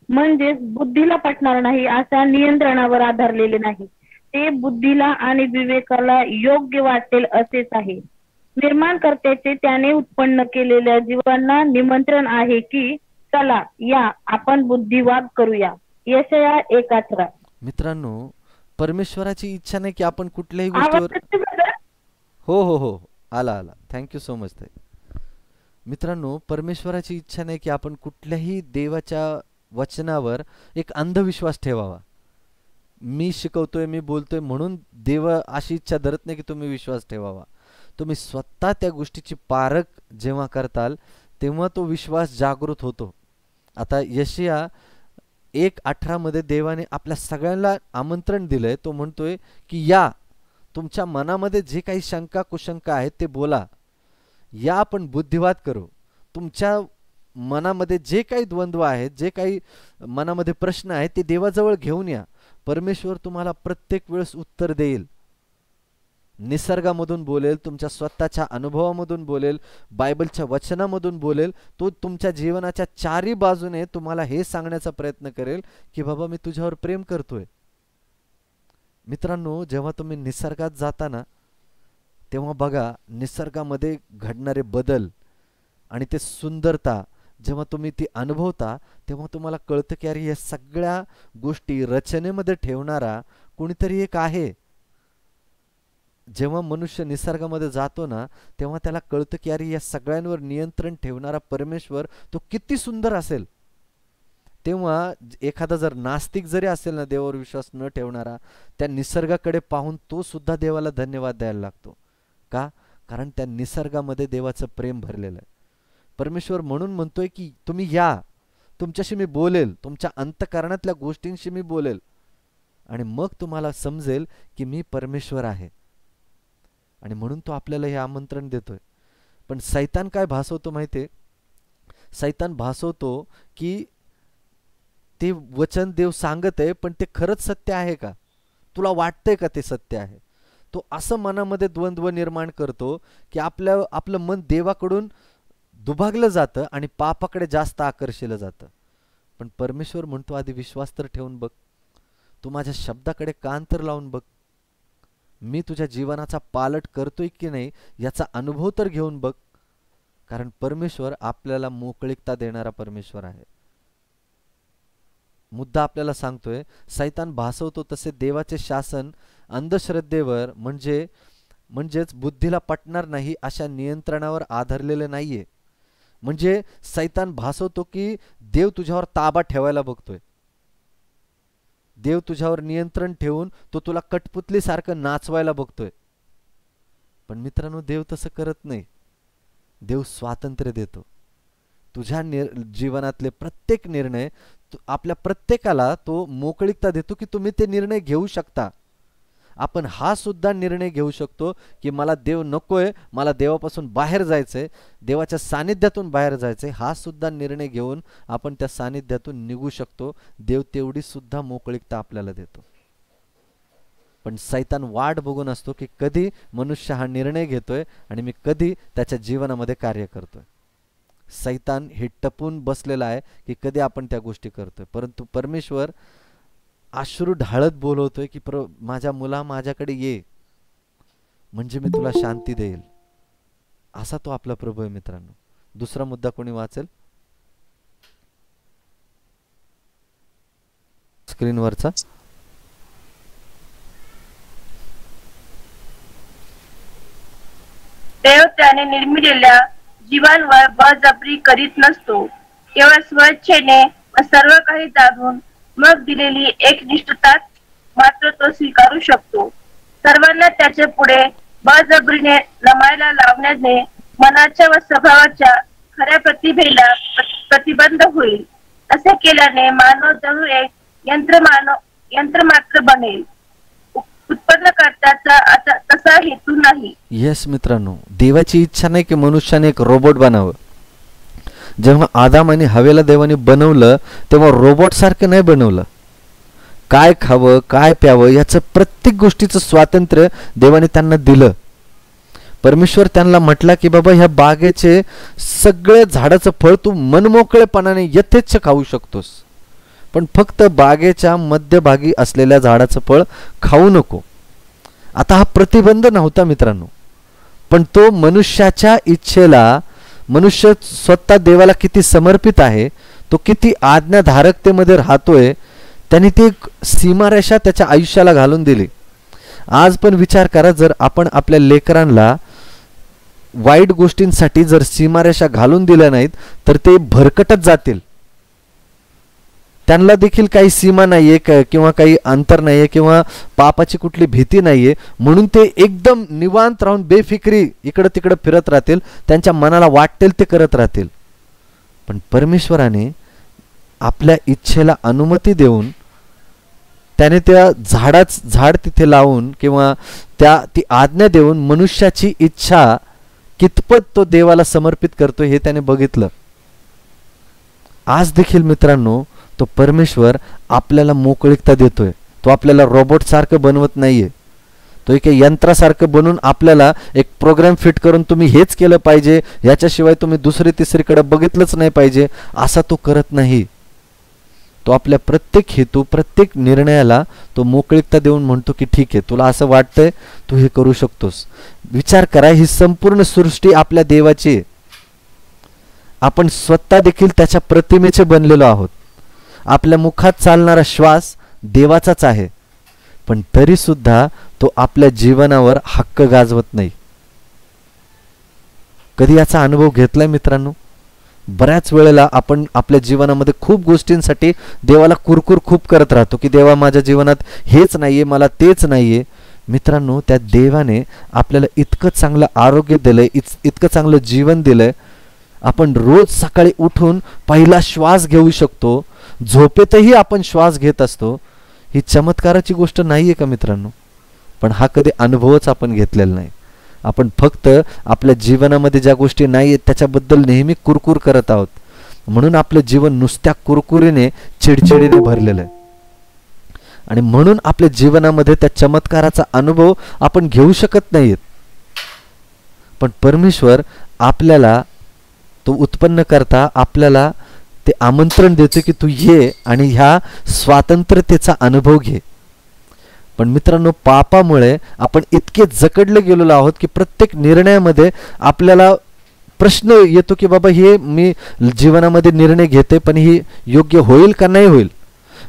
म्हणजेच बुद्धीला पटणार नाही अशा नियंत्रणावर आधारलेले नाही. ते बुद्धीला आणि विवेकाला योग्य वाटेल असेच आहे. निर्माणकर्त्याचे त्याने उत्पन्न केलेल्या जीवांना निमंत्रण आहे की चला या आपण बुद्धिवाद करूया. यशया 1:18. मित्रांनो, परमेश्वराची इच्छा नाही की आपण कुठल्याही गोष्टीवर हो आला थँक्यू सो मच ताई. मित्रांनो, परमेश्वराची इच्छा नाही की आपण कुठल्याही देवाच्या वचनावर एक अंधविश्वास ठेवावा. मी शिकवतोय, मी बोलतोय म्हणून देव अशी इच्छा धरत नाही की तुम्ही विश्वास ठेवावा. तुम्ही स्वतः त्या गोष्टीची पारख जेव्हा करताल तेव्हा तो विश्वास जागृत होतो. आता यशया 1:18 मध्ये देवाने आपल्या सगळ्यांना आमंत्रण दिलंय. तो म्हणतोय की या, तुमच्या मनामध्ये जे काही शंका कुशंका आहेत ते बोला, या आपण बुद्धिवाद करू. तुमच्या मनामध्ये जे काही द्वंद्व आहेत, जे काही मनामध्ये प्रश्न आहेत ते देवाजवळ घेऊन या. परमेश्वर तुम्हाला प्रत्येक वेळेस उत्तर देईल. निसर्गामधून बोलेल, तुमच्या स्वतःच्या अनुभवामधून बोलेल, बायबलच्या वचनामधून बोलेल. तो तुमच्या जीवनाच्या चारी बाजूने तुम्हाला हे सांगण्याचा प्रयत्न करेल की बाबा मी तुझ्यावर प्रेम करतोय. मित्रांनो, जेव्हा तुम्ही निसर्गात जाता ना तेव्हा बघा निसर्गामध्ये घडणारे बदल आणि ते सुंदरता जेव्हा तुम्ही ती अनुभवता तेव्हा तुम्हाला कळतं की अरे या सगळ्या गोष्टी रचनेमध्ये ठेवणारा कोणीतरी एक आहे. जेव्हा मनुष्य निसर्गामध्ये जातो ना तेव्हा त्याला कळतं की अरे या सगळ्यांवर नियंत्रण ठेवणारा परमेश्वर तो किती सुंदर असेल. तेव्हा एखादा जर नास्तिक जरी असेल ना, देवावर विश्वास न ठेवणारा, त्या निसर्गाकडे पाहून तो सुद्धा देवाला धन्यवाद द्यायला लागतो. का? कारण त्या निसर्गामध्ये देवाचं प्रेम भरलेलं आहे. परमेश्वर म्हणून म्हणतोय की तुम्ही या, तुमच्याशी मी बोलेल, तुमच्या अंतःकरणातल्या गोष्टींशी मी बोलेल आणि मग तुम्हाला समजेल की मी परमेश्वर आहे. आणि म्हणून तो आपल्याला हे आमंत्रण देतोय. पण सैतान काय भासवतो माहितीये? सैतान भासवतो की ते वचन देव सांगत आहे पण ते खरंच सत्य आहे का, तुला वाटतंय का ते सत्य आहे. तो असं मनामध्ये द्वंद्व निर्माण करतो की आपलं मन देवाकडून दुभागलं जातं आणि पापाकडे जास्त आकर्षिलं जातं. पण परमेश्वर म्हणतो आधी विश्वास तर ठेवून बघ, तू माझ्या शब्दाकडे कान तर लावून बघ. मी तुझ्या जीवनाचा पालट करतोय की नाही याचा अनुभव तर घेऊन बघ. कारण परमेश्वर आपल्याला मोकळीकता देणारा परमेश्वर आहे. मुद्दा आपल्याला सांगतोय, सैतान भासवतो तसे देवाचे शासन अंधश्रद्धेवर म्हणजेच बुद्धीला पटणार नाही अशा नियंत्रणावर आधारलेले नाहीये. म्हणजे सैतान भासवतो की देव तुझ्यावर ताबा ठेवायला बघतोय, देव तुझ्यावर नियंत्रण ठेवून तो तुला कठपुतलीसारखं नाचवायला बघतोय. पण मित्रांनो, देव तसं करत नाही. देव स्वातंत्र्य देतो. तुझ्या जीवनातले प्रत्येक निर्णय आपल्या प्रत्येकाला तो मोकळीकता देतो की तुम्ही ते निर्णय घेऊ शकता. आपण हा सुद्धा निर्णय घेऊ शकतो की मला देव नकोय, मला देवापासून बाहेर जायचंय, देवाच्या सानिध्यातून बाहेर जायचंय. हा सुद्धा निर्णय घेऊन आपण त्या सानिध्यातून निघू शकतो. देव तेवढी सुद्धा मोकळीकता आपल्याला देतो. पण सैतान वाट बघून असतो की कधी मनुष्य हा निर्णय घेतोय आणि मी कधी त्याच्या जीवनामध्ये कार्य करतोय. सैतान हे टपून बसलेला आहे की कधी आपण त्या गोष्टी करतोय. परंतु परमेश्वर अश्रू ढाळत बोलवतोय की माझ्या मुला माझ्याकडे ये, म्हणजे मी तुला शांती देईल. असा तो आपला प्रभू आहे मित्रांनो. दुसरा मुद्दा कोणी वाचेल स्क्रीनवरचा? देव त्याने निर्मिलेल्या जीवांवर बळजबरी करीत नसतो. केवळ स्वेच्छेने व सर्व काही जाणून मग दिलेली एकनिष्ठताच मात्र तो स्वीकारू शकतो. सर्वांना त्याच्या पुढे बळजबरीने नमायला लावण्याने मनाच्या व स्वभावाच्या खऱ्या प्रतिभेला प्रतिबंध होईल. असे केल्याने मानव जणू एक यंत्रमात्र बनेल. उत्पन्नकर्त्याचा तसा हेतू नाही. येस मित्रांनो, देवाची इच्छा नाही की मनुष्याने एक रोबोट बनावं. जेव्हा आदाम आणि हवेला देवाने बनवलं तेव्हा रोबोट सारखं नाही बनवलं. काय खावं काय प्यावं याचं प्रत्येक गोष्टीचं स्वातंत्र्य देवाने त्यांना दिलं. परमेश्वर त्यांना म्हटला की बाबा ह्या बागेचे सगळे झाडाचं फळ तू मनमोकळेपणाने यथेच्छ खाऊ शकतोस, पण फक्त बागेच्या मध्यभागी असलेल्या झाडाचं फळ खाऊ नको. आता हा प्रतिबंध नव्हता मित्रांनो, पण तो मनुष्याच्या इच्छेला, मनुष्य स्वतः देवाला किती समर्पित आहे, तो किती आज्ञाधारकतेमध्ये राहतोय, त्यांनी ती सीमारेषा त्याच्या आयुष्याला घालून दिली. आज पण विचार करा, जर आपण आपल्या लेकरांना वाईट गोष्टींसाठी जर सीमारेषा घालून दिल्या नाहीत तर ते भरकटत जातील. त्यांना देखील काही सीमा नाहीये किंवा काही अंतर नाहीये किंवा पापाची कुठली भीती नाहीये, म्हणून ते एकदम निवांत राहून बेफिक्री इकडं तिकडं फिरत राहतील, त्यांच्या मनाला वाटेल ते करत राहतील. पण परमेश्वराने आपल्या इच्छेला अनुमती देऊन त्याने त्या झाड तिथे लावून किंवा ती आज्ञा देऊन मनुष्याची इच्छा कितपत तो देवाला समर्पित करतो हे त्याने बघितलं. आज देखील मित्रांनो तो परमेश्वर आपल्याला मोकळीकता देतोय. तो आपल्याला रोबोट सारखं बनवत नाहीये. तो एक यंत्रासारखं बनवून आपल्याला एक प्रोग्राम फिट करून तुम्ही हेच केलं पाहिजे, याच्याशिवाय तुम्ही दुसरी तिसरीकडे बघितलंच नाही पाहिजे असा तो करत नाही. तो आपल्या प्रत्येक हेतू, प्रत्येक निर्णयाला तो मोकळीकता देऊन म्हणतो की ठीक आहे, तुला असं वाटतंय तू हे करू शकतोस. विचार करा, ही संपूर्ण सृष्टी आपल्या देवाची आहे. आपण स्वतः देखील त्याच्या प्रतिमेचे बनलेलो आहोत. आपल्या मुखात चालणारा श्वास देवाचाच आहे, पण तरी सुद्धा तो आपल्या जीवनावर हक्क गाजवत नाही. कधी याचा अनुभव घेतलाय मित्रांनो? बऱ्याच वेळेला आपण आपल्या जीवनामध्ये खूप गोष्टींसाठी देवाला कुरकुर खूप करत राहतो की देवा माझ्या जीवनात हेच नाहीये, मला तेच नाहीये. मित्रांनो, त्या देवाने आपल्याला इतकं चांगलं आरोग्य दिलंय, इतकं चांगलं जीवन दिलंय. आपण रोज सकाळी उठून पहिला श्वास घेऊ शकतो, झोपेतही आपण श्वास घेत असतो. ही चमत्काराची गोष्ट नाहीये का मित्रांनो? पण हा कधी अनुभवच आपण घेतलेला नाही. आपण फक्त आपल्या जीवनामध्ये ज्या गोष्टी नाहीयेत त्याच्याबद्दल नेहमी कुरकुर करत आहोत. म्हणून आपलं जीवन नुसत्या कुरकुरीने, चिडचिडीने भरलेलं आहे. आणि म्हणून आपल्या जीवनामध्ये त्या चमत्काराचा अनुभव आपण घेऊ शकत नाहीत. पण परमेश्वर आपल्याला, तो उत्पन्न करता आपल्याला ते आमंत्रण देतो की तू ये आणि ह्या स्वातंत्र्यतेचा अनुभव घे. पण मित्रांनो, पापामुळे आपण इतके जकडले गेलेलो आहोत की प्रत्येक निर्णयामध्ये आपल्याला प्रश्न येतो की बाबा हे मी जीवनामध्ये निर्णय घेते पण ही योग्य होईल का नाही होईल.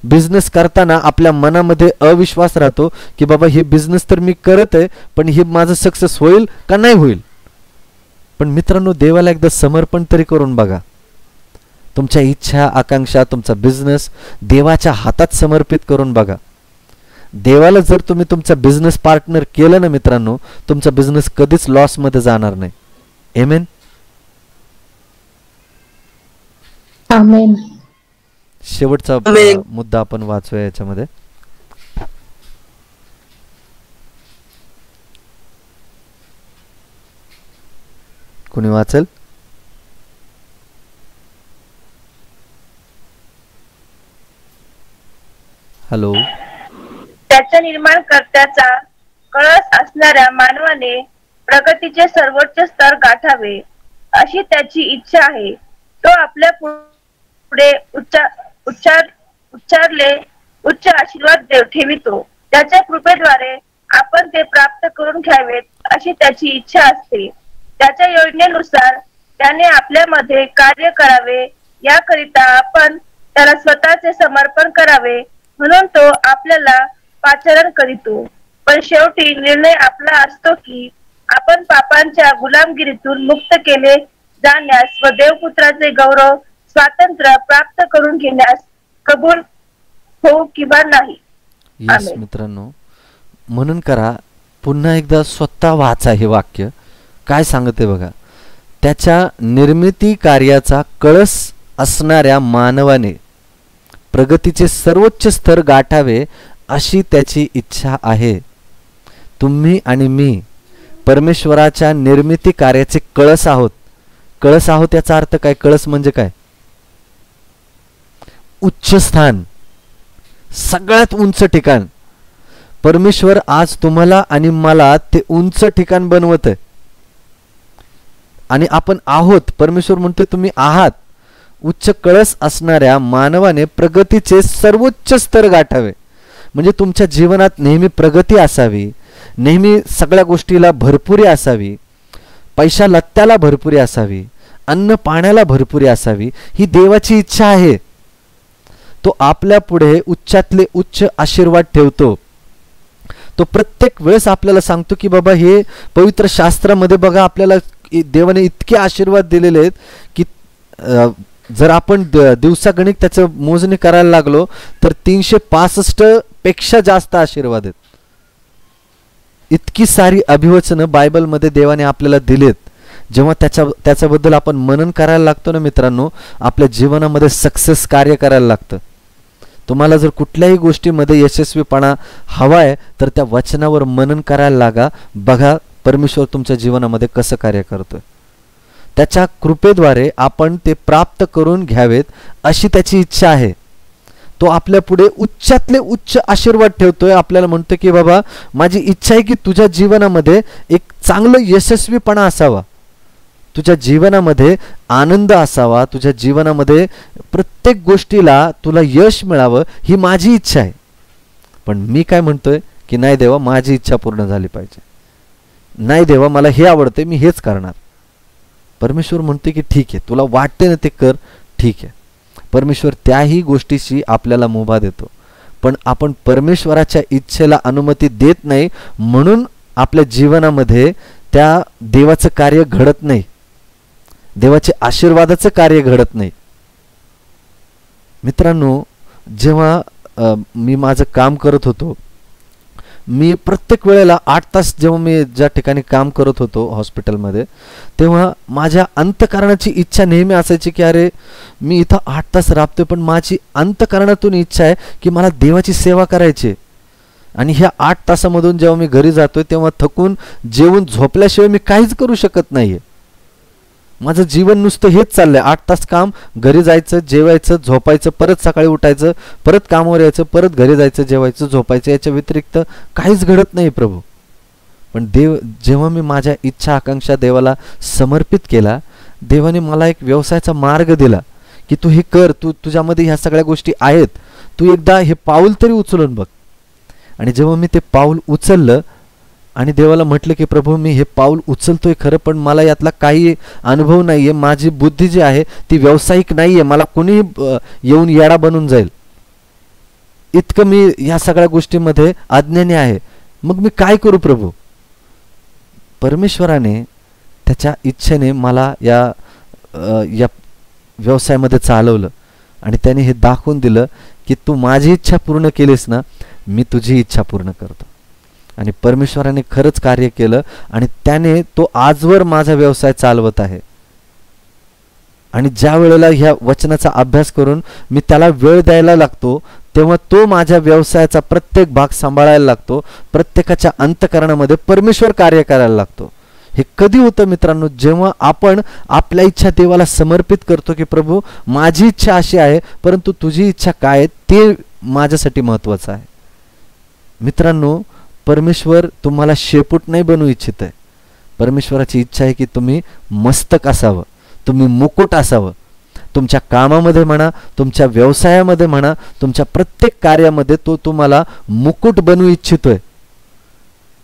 बिझनेस करताना आपल्या मनामध्ये अविश्वास राहतो की बाबा हे बिझनेस तर मी करत आहे पण हे माझं सक्सेस होईल का नाही होईल. पण मित्रांनो, देवाला एकदा समर्पण तरी करून बघा. तुमच्या इच्छा आकांक्षा, तुमचा बिझनेस देवाच्या हातात समर्पित करून बघा. देवाला जर तुम्ही तुमचा बिझनेस पार्टनर केलं ना मित्रांनो, तुमचा बिझनेस कधीच लॉस मध्ये जाणार नाही. आमेन. आमेन. शेवटचा आमेन. मुद्दा आपण वाचूया याच्यामध्ये. कोणी वाचेल? हॅलो. त्याच्या निर्माणकर्त्याचा कळस असणाऱ्या मानवाने प्रगतीचे सर्वोच्च स्तर गाठावे अशी त्याची इच्छा आहे. तो आपल्या पुढे उच्च आशीर्वाद ठेवितो. त्याच्या कृपेद्वारे आपण ते प्राप्त करून घ्यावेत अशी त्याची इच्छा असते. त्याच्या योजनेनुसार त्याने आपल्यामध्ये कार्य करावे, याकरिता आपण त्याला स्वतःचे समर्पण करावे म्हणून तो आपल्याला पाचारण करीतो. पण शेवटी निर्णय आपला असतो की आपण पापांच्या गुलामगिरीतून मुक्त केले जाण्यास व देवपुत्राचे गौरव स्वातंत्र्य प्राप्त करून घेण्यास कबूल हो किंवा नाही. येस मित्रांनो, म्हणून करा. पुन्हा एकदा स्वतः वाचा हे वाक्य. काय सांगते बघा. त्याच्या निर्मिती कार्याचा कळस असणाऱ्या मानवाने प्रगतीचे सर्वोच्च स्तर गाठावे अशी त्याची इच्छा आहे. तुम्ही आणि मी परमेश्वराच्या निर्मिती कार्याचे कळस आहोत. कळस आहोत याचा अर्थ काय? कळस म्हणजे काय? उच्च स्थान, सगळ्यात उंच ठिकाण. परमेश्वर आज तुम्हाला आणि मला ते उंच ठिकाण बनवत आहे आणि आपण आहोत. परमेश्वर म्हणतो तुम्ही आहात. उच्च कळस असणाऱ्या मानवाने प्रगतीचे सर्वोच्च स्तर गाठावे. म्हणजे तुमच्या जीवनात नेहमी प्रगती असावी, नेहमी सगळ्या गोष्टीला भरपुरी असावी, पैशा लत्त्याला भरपुरी असावी, अन्न पाण्याला भरपुरी असावी, ही देवाची इच्छा आहे. तो आपल्या पुढे उच्चातले उच्च आशीर्वाद ठेवतो. तो प्रत्येक वेळेस आपल्याला सांगतो की बाबा हे पवित्र शास्त्रामध्ये बघा आपल्याला देवाने इतके आशीर्वाद दिलेले आहेत की जर आपण दिवसागणिक त्याचं मोजणी करायला लागलो तर 365 पेक्षा जास्त आशीर्वाद आहेत. इतकी सारी अभिवचनं बायबलमध्ये देवाने आपल्याला दिलेत. जेव्हा त्याच्याबद्दल आपण मनन करायला लागतो ना मित्रांनो, आपल्या जीवनामध्ये सक्सेस कार्य करायला लागतं. तुम्हाला जर कुठल्याही गोष्टीमध्ये यशस्वीपणा हवा आहे तर त्या वचनावर मनन करायला लागा. बघा परमेश्वर तुमच्या जीवनामध्ये कसं कार्य करतोय. त्याच्या कृपेद्वारे आपण ते प्राप्त करून घ्यावेत अशी त्याची इच्छा आहे. तो आपल्या पुढे उच्चातले उच्च आशीर्वाद ठेवतोय. आपल्याला म्हणतो की बाबा माझी इच्छा आहे की तुझ्या जीवनामध्ये एक चांगलं यशस्वीपणा असावा, तुझ्या जीवनामध्ये आनंद असावा, तुझ्या जीवनामध्ये प्रत्येक गोष्टीला तुला यश मिळावं ही माझी इच्छा आहे. पण मी काय म्हणतोय की नाही देवा, माझी इच्छा पूर्ण झाली पाहिजे. नाही देवा, मला हे आवडते, मी हेच करणार. परमेश्वर म्हणते की ठीक आहे, तुला वाटते ना ते कर, ठीक आहे. परमेश्वर त्याही गोष्टीशी आपल्याला मुभा देतो. पण आपण परमेश्वराच्या इच्छेला अनुमती देत नाही म्हणून आपल्या जीवनामध्ये त्या देवाचं कार्य घडत नाही, देवाचे आशीर्वादाचं कार्य घडत नाही. मित्रांनो, जेव्हा मी माझं काम करत होतो, मी प्रत्येक वेळेला 8 तास जेव्हा मी ज्या ठिकाणी काम करत होतो हॉस्पिटलमध्ये, तेव्हा माझ्या अंतःकरणाची इच्छा नेहमी असायची की अरे मी इथं 8 तास राबतोय पण माझी अंतःकरणातून इच्छा आहे की मला देवाची सेवा करायची. आणि ह्या 8 तासामधून जेव्हा मी घरी जातोय तेव्हा थकून जेवून झोपल्याशिवाय मी काहीच करू शकत नाहीये. माझं जीवन नुसतं हेच चाललंय. 8 तास काम, घरी जायचं, जेवायचं, झोपायचं, परत सकाळी उठायचं, परत कामावर यायचं, परत घरी जायचं, जेवायचं, झोपायचं, याच्या व्यतिरिक्त काहीच घडत नाही प्रभू. पण जेव्हा मी माझ्या इच्छा आकांक्षा देवाला समर्पित केला, देवाने मला एक व्यवसायाचा मार्ग दिला की तू हे कर, तुझ्यामध्ये ह्या सगळ्या गोष्टी आहेत, तू एकदा हे पाऊल तरी उचलून बघ. आणि जेव्हा मी ते पाऊल उचललं आणि देवाला म्हटलं की प्रभू मी हे पाऊल उचलतोय खरं, पण मला यातला काही अनुभव नाहीये, माझी बुद्धी जी आहे ती व्यावसायिक नाहीये, मला कोणी येऊन येडा बनून जाईल, इतकं मी या सगळ्या गोष्टीमध्ये अज्ञानी आहे, मग मी काय करू प्रभू? परमेश्वराने त्याच्या इच्छेने मला या व्यवसायामध्ये चालवलं आणि त्याने हे दाखवून दिलं की तू माझी इच्छा पूर्ण केलीस ना, मी तुझी इच्छा पूर्ण करतो. आणि परमेश्वराने खरंच कार्य केलं आणि त्याने तो आजवर माझा व्यवसाय चालवत आहे. आणि ज्या वेळेला ह्या वचनाचा अभ्यास करून मी त्याला वेळ द्यायला लागतो, तेव्हा तो माझ्या व्यवसायाचा प्रत्येक भाग सांभाळायला लागतो, प्रत्येकाच्या अंतःकरणामध्ये परमेश्वर कार्य करायला लागतो. हे कधी होतं मित्रांनो? जेव्हा आपण आपल्या इच्छा देवाला समर्पित करतो की प्रभू माझी इच्छा अशी आहे, परंतु तुझी इच्छा काय आहे ते माझ्यासाठी महत्वाचं आहे. मित्रांनो, परमेश्वर तुम्हाला शेपूट नाही बनवू इच्छित आहे. परमेश्वराची इच्छा आहे की तुम्ही मस्तक असावं, तुम्ही मुकुट असावं. तुमच्या कामामध्ये म्हणा, तुमच्या व्यवसायामध्ये म्हणा, तुमच्या प्रत्येक कार्यामध्ये तो तुम्हाला मुकुट बनवू इच्छितोय.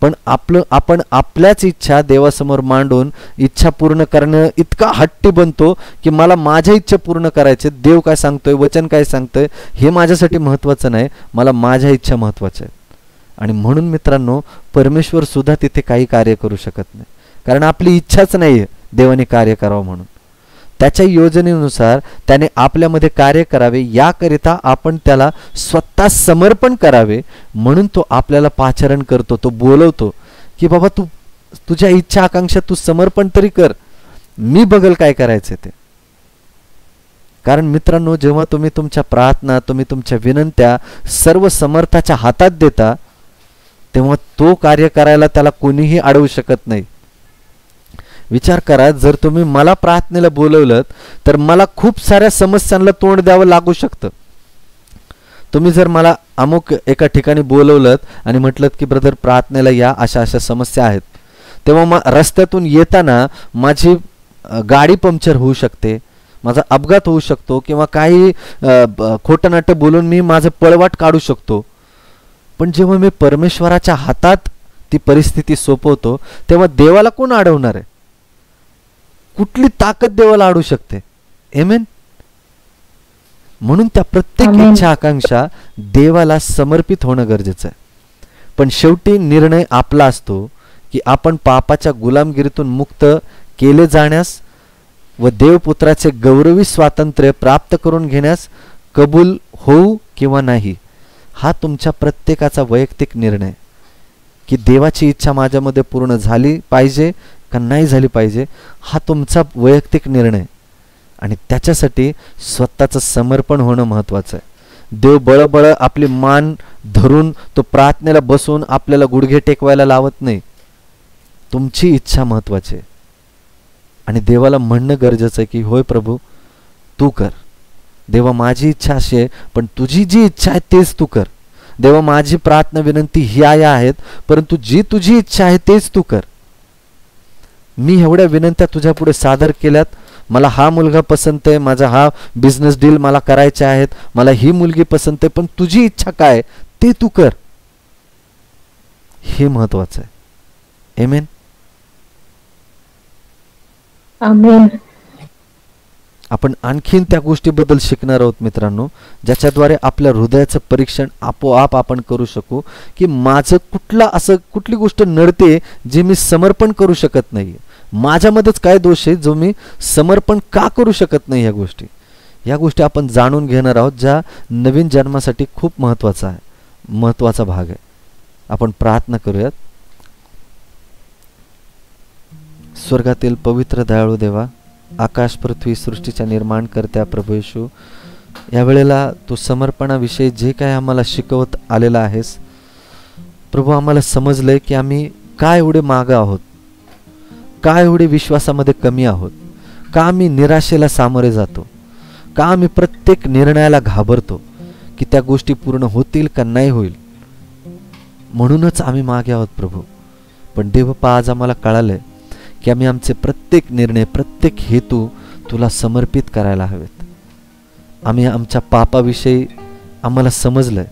पण आपण आपल्याच इच्छा देवासमोर मांडून इच्छा पूर्ण करणं इतका हट्टी बनतो की मला माझ्या इच्छा पूर्ण करायचे, देव काय सांगतोय, वचन काय सांगतोय हे माझ्यासाठी महत्वाचं नाही, मला माझ्या इच्छा महत्वाच्या आहेत. आणि म्हणून मित्रांनो, परमेश्वर सुद्धा तिथे काही कार्य करू शकत नाही, कारण आपली इच्छाच नाहीये देवाने कार्य करावं म्हणून. त्याच्या योजनेनुसार त्याने आपल्यामध्ये कार्य करावे याकरिता आपण त्याला स्वतः समर्पण करावे, म्हणून तो आपल्याला पाचारण करतो, तो बोलवतो की बाबा तू तुझ्या इच्छा आकांक्षा तू समर्पण तरी कर, मी बघल काय करायचं ते. कारण मित्रांनो, जेव्हा तुम्ही तुमच्या प्रार्थना, तुम्ही तुमच्या विनंत्या सर्व समर्थाच्या हातात देता, तेव्हा तो कार्य करायला त्याला कोणीही अडवू शकत नाही. विचार करा, जर तुम्ही मला प्रार्थनेला बोलवलं तर मला खूप साऱ्या समस्यांना तोंड द्यावं लागू शकतं. तुम्ही जर मला अमुक एका ठिकाणी बोलवलं आणि म्हटलं की ब्रदर प्रार्थनेला या, अशा अशा समस्या आहेत, तेव्हा रस्त्यातून येताना माझी गाडी पंक्चर होऊ शकते, माझा अपघात होऊ शकतो, किंवा काही खोटं नाटं बोलून मी माझं पळवाट काढू शकतो. पण जेव्हा मी परमेश्वराच्या हातात ती परिस्थिती सोपवतो, तेव्हा देवाला कोण अडवणार आहे? कुठली ताकद देवाला अडवू शकते? आमेन. म्हणून त्या प्रत्येक इच्छा आकांक्षा देवाला समर्पित होणं गरजेचं आहे. पण शेवटी निर्णय आपला असतो की आपण पापाच्या गुलामगिरीतून मुक्त केले जाण्यास व देवपुत्राचे गौरवी स्वातंत्र्य प्राप्त करून घेण्यास कबूल होऊ किंवा नाही. हा तुमच्या प्रत्येकाचा वैयक्तिक निर्णय की देवाची इच्छा माझ्यामध्ये पूर्ण झाली पाहिजे का नाही झाली पाहिजे, हा तुमचा वैयक्तिक निर्णय. आणि त्याच्यासाठी स्वतःचं समर्पण होणं महत्वाचं आहे. देव बळबळ आपली मान धरून तो प्रार्थनेला बसून आपल्याला गुडघे टेकवायला लावत नाही. तुमची इच्छा महत्वाची आहे आणि देवाला म्हणणं गरजेचं आहे की होय प्रभू तू कर. देवा माझी इच्छा अशी आहे, पण तुझी जी इच्छा आहे तेच तू कर. देवा माझी प्रार्थना विनंती ह्या आहेत, परंतु जी तुझी इच्छा आहे तेच तू कर. मी एवढ्या विनंत्या तुझ्या पुढे सादर केल्यात, मला हा मुलगा पसंत आहे, माझा हा बिझनेस डील मला करायचे आहेत, मला ही मुलगी पसंत आहे, पण तुझी इच्छा काय ते तू कर. हे महत्वाचं आहे. आमेन. आमेन. आपण आणखीन त्या गोष्टीबद्दल शिकणार आहोत मित्रांनो, ज्याच्याद्वारे आपल्या हृदयाचं परीक्षण आपोआप आपण करू शकू की माझं कुठली गोष्ट नडते जे मी समर्पण करू शकत नाही, माझ्यामध्येच काय दोष आहे जो मी समर्पण का करू शकत नाही. या गोष्टी आपण जाणून घेणार आहोत, ज्या नवीन जन्मासाठी खूप महत्वाचा भाग आहे. आपण प्रार्थना करूयात. स्वर्गातील पवित्र दयाळू देवा, आकाश पृथ्वी सृष्टीच्या निर्माण करत्या प्रभू येशू, यावेळेला तू समर्पणाविषयी जे काय आम्हाला शिकवत आलेला आहेस प्रभू, आम्हाला समजलंय की आम्ही काय एवढे मागं आहोत, काय एवढे विश्वासामध्ये कमी आहोत, का आम्ही निराशेला सामोरे जातो, का आम्ही प्रत्येक निर्णयाला घाबरतो की त्या गोष्टी पूर्ण होतील का नाही होईल, म्हणूनच आम्ही मागे आहोत प्रभू. पण देवपा आज आम्हाला कळालंय की आम्ही आमचे प्रत्येक निर्णय, प्रत्येक हेतू तुला समर्पित करायला हवेत. आम्ही आमच्या पापाविषयी आम्हाला समजलंय,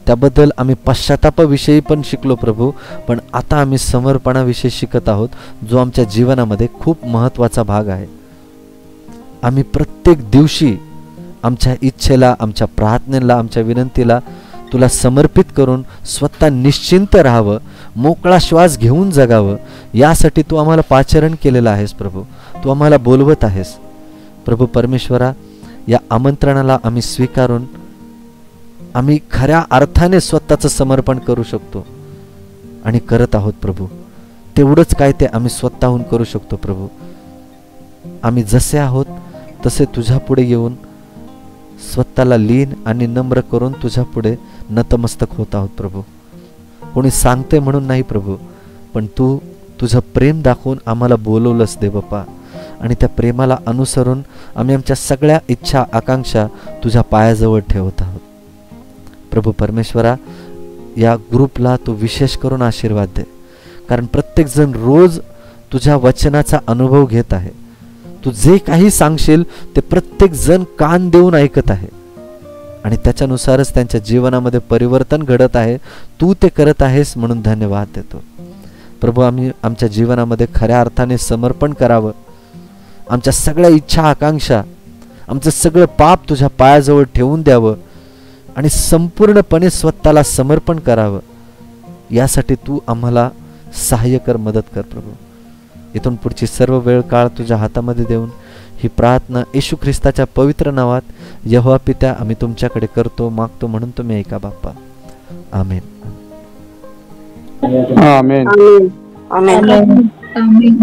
त्याबद्दल आम्ही पश्चातापाविषयी पण शिकलो प्रभू, पण आता आम्ही समर्पणाविषयी शिकत आहोत, जो आमच्या जीवनामध्ये खूप महत्त्वाचा भाग आहे. आम्ही प्रत्येक दिवशी आमच्या इच्छेला, आमच्या प्रार्थनेला, आमच्या विनंतीला तुला समर्पित करून स्वतः निश्चिंत राहावं, मोकळा श्वास घेऊन जगावं, यासाठी तू आम्हाला पाचारण केलेलं आहेस प्रभू. तू आम्हाला बोलवत आहेस प्रभू परमेश्वरा. या आमंत्रणाला आम्ही स्वीकारून आम्ही खऱ्या अर्थाने स्वतःचं समर्पण करू शकतो आणि करत आहोत प्रभू. तेवढंच काय ते आम्ही स्वतःहून करू शकतो प्रभू. आम्ही जसे आहोत तसे तुझ्या पुढे येऊन स्वतःला लीन आणि नम्र करून तुझ्या पुढे नतमस्तक होत आहोत प्रभू. कोणी सांगते म्हणून नाही प्रभू, पण तू तुझं प्रेम दाखवून आम्हाला बोलवलंस दे बाप्पा, आणि त्या प्रेमाला अनुसरून आम्ही आमच्या सगळ्या इच्छा आकांक्षा तुझ्या पायाजवळ ठेवत आहोत प्रभू परमेश्वरा. या ग्रुपला तू विशेष करून आशीर्वाद दे, कारण प्रत्येकजण रोज तुझ्या वचनाचा अनुभव घेत आहे. तू जे काही सांगशील ते प्रत्येक जण कान देऊन ऐकत आहे आणि त्याच्यानुसारच त्यांच्या जीवनामध्ये परिवर्तन घडत आहे. तू ते करत आहेस म्हणून धन्यवाद देतो प्रभू. आम्ही आमच्या जीवनामध्ये खऱ्या अर्थाने समर्पण करावं. आमच्या सगळ्या इच्छा आकांक्षा, आमचं सगळं पाप तुझ्या पायाजवळ ठेवून द्यावं आणि संपूर्णपणे स्वतःला समर्पण करावं. यासाठी तू आम्हाला सहाय्य कर, मदत कर प्रभू. इथून पुढची सर्व वेळ काळ तुझ्या हातामध्ये देऊन ही प्रार्थना येशू ख्रिस्ताच्या पवित्र नावात यहोवा पित्या आम्ही तुमच्याकडे करतो, मागतो, म्हणून तुम्ही ऐका बाप्पा. आमेन. आमेन. आमेन. आमेन.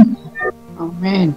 आमेन.